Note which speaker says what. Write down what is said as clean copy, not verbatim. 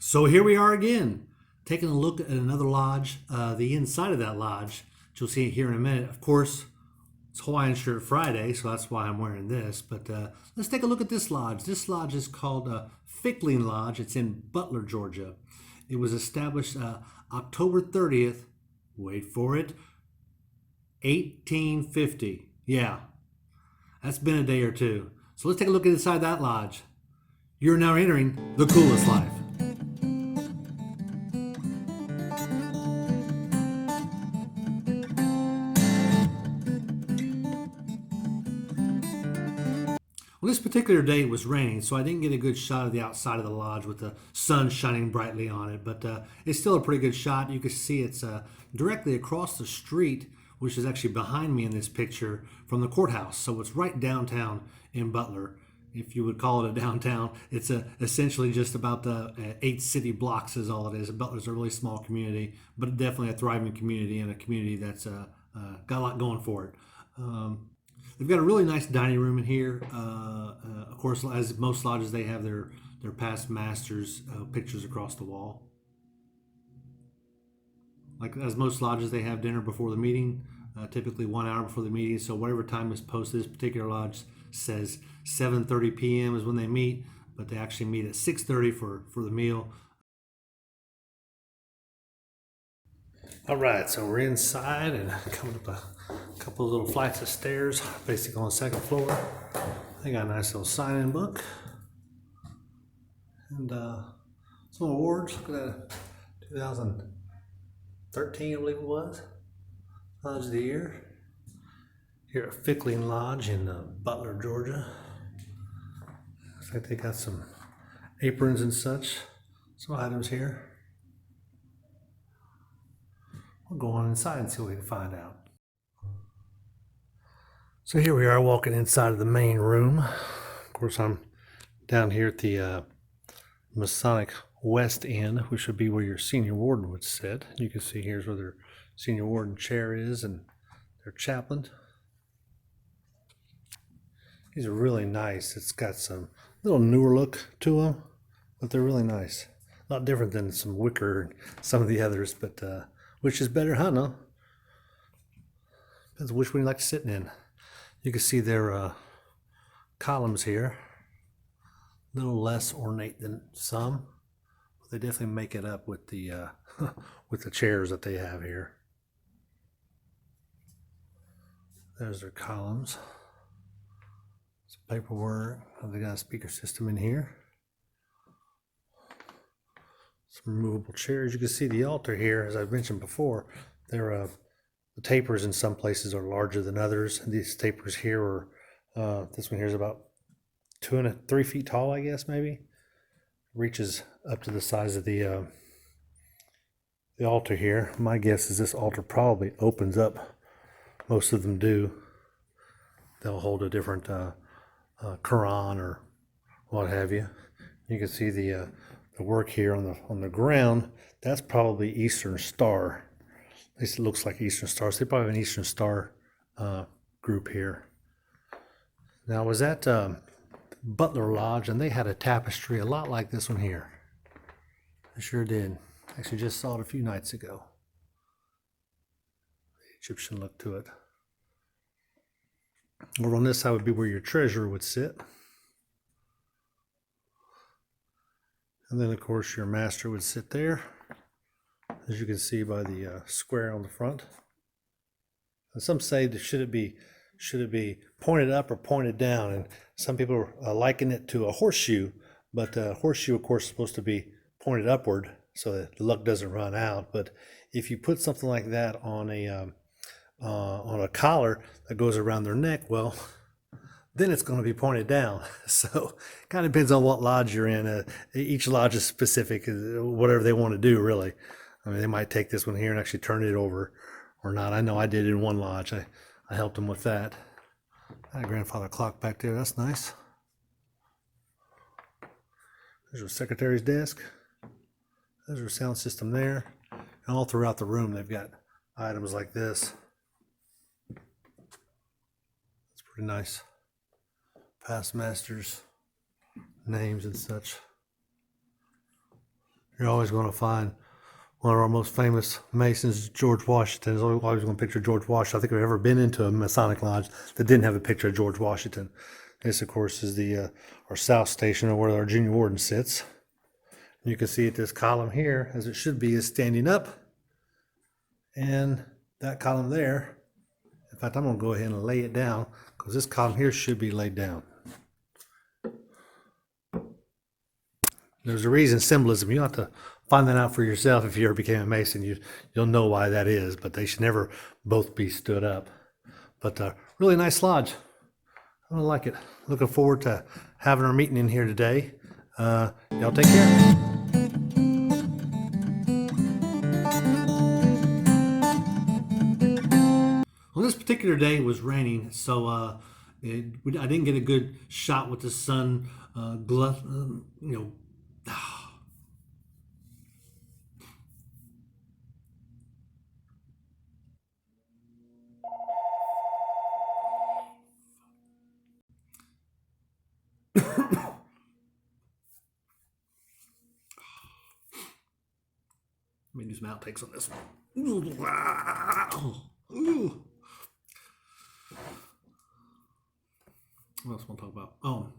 Speaker 1: So here we are again, taking a look at another lodge, the inside of that lodge, which you'll see here in a minute. Of course, it's Hawaiian Shirt Friday, so that's why I'm wearing this. But let's take a look at this lodge. This lodge is called Fickling Lodge. It's in Butler, Georgia. It was established October 30th, wait for it, 1850. Yeah, that's been a day or two. So let's take a look inside that lodge. You're now entering the coolest life. Well, this particular day it was raining, so I didn't get a good shot of the outside of the lodge with the sun shining brightly on it, but it's still a pretty good shot. You can see it's directly across the street, which is actually behind me in this picture, from the courthouse. So it's right downtown in Butler, if you would call it a downtown. It's essentially just about the 8 city blocks is all it is. Butler's a really small community, but definitely a thriving community, and a community that's got a lot going for it. They've got a really nice dining room in here. Of course, as most lodges, they have their past masters' pictures across the wall. Like as most lodges, they have dinner before the meeting, typically 1 hour before the meeting. So whatever time is posted, this particular lodge says 7:30 p.m. is when they meet, but they actually meet at 6:30 for the meal. All right, so we're inside and coming up a couple of little flights of stairs, basically on the second floor. They got a nice little sign-in book. And some awards. Look at that, 2013, I believe it was. Lodge of the Year. Here at Fickling Lodge in Butler, Georgia. Looks like they got some aprons and such. Some items here. We'll go on inside and see what we can find out. So here we are walking inside of the main room. Of course, I'm down here at the Masonic West End, which would be where your senior warden would sit. You can see here's where their senior warden chair is and their chaplain. These are really nice. It's got some little newer look to them, but they're really nice. A lot different than some wicker and some of the others, but which is better, huh? No? Depends on which one you like sitting in. You can see their columns here. A little less ornate than some, but they definitely make it up with the with the chairs that they have here. There's their columns. Some paperwork. They got a speaker system in here. Some removable chairs. You can see the altar here, as I've mentioned before. The tapers in some places are larger than others. These tapers here are, this one here is about 3 feet tall, I guess, maybe. Reaches up to the size of the altar here. My guess is this altar probably opens up. Most of them do. They'll hold a different Quran or what have you. You can see the work here on the ground. That's probably Eastern Star. At least it looks like Eastern Star. So they probably have an Eastern Star group here. Now, I was at Butler Lodge, and they had a tapestry a lot like this one here. I sure did. Actually, just saw it a few nights ago. The Egyptian look to it. Over on this side would be where your treasurer would sit. And then, of course, your master would sit there, as you can see by the square on the front. And some say that should it be pointed up or pointed down, and some people liken it to a horseshoe, but a horseshoe, of course, is supposed to be pointed upward so that the luck doesn't run out. But if you put something like that on a collar that goes around their neck, well, then it's going to be pointed down. So it kind of depends on what lodge you're in. Each lodge is specific, whatever they want to do, really. I mean, they might take this one here and actually turn it over or not. I know I did in one lodge. I helped them with that. Got a grandfather clock back there. That's nice. There's our secretary's desk. There's our sound system there. And all throughout the room, they've got items like this. It's pretty nice. Past masters, names and such. you're always going to find one of our most famous Masons, George Washington. Is always going to picture George Washington. I think I've ever been into a Masonic lodge that didn't have a picture of George Washington. This, of course, is the our South Station, or where our junior warden sits. You can see this column here, as it should be, is standing up. And that column there, in fact, I'm going to go ahead and lay it down, because this column here should be laid down. There's a reason, symbolism. You have to find that out for yourself. If you ever became a Mason, you'll know why that is, but they should never both be stood up. But really nice lodge. I really like it. Looking forward to having our meeting in here today. Y'all take care. Well, this particular day it was raining, so I didn't get a good shot with the sun Let me do some outtakes on this one. What else want to talk about? Oh,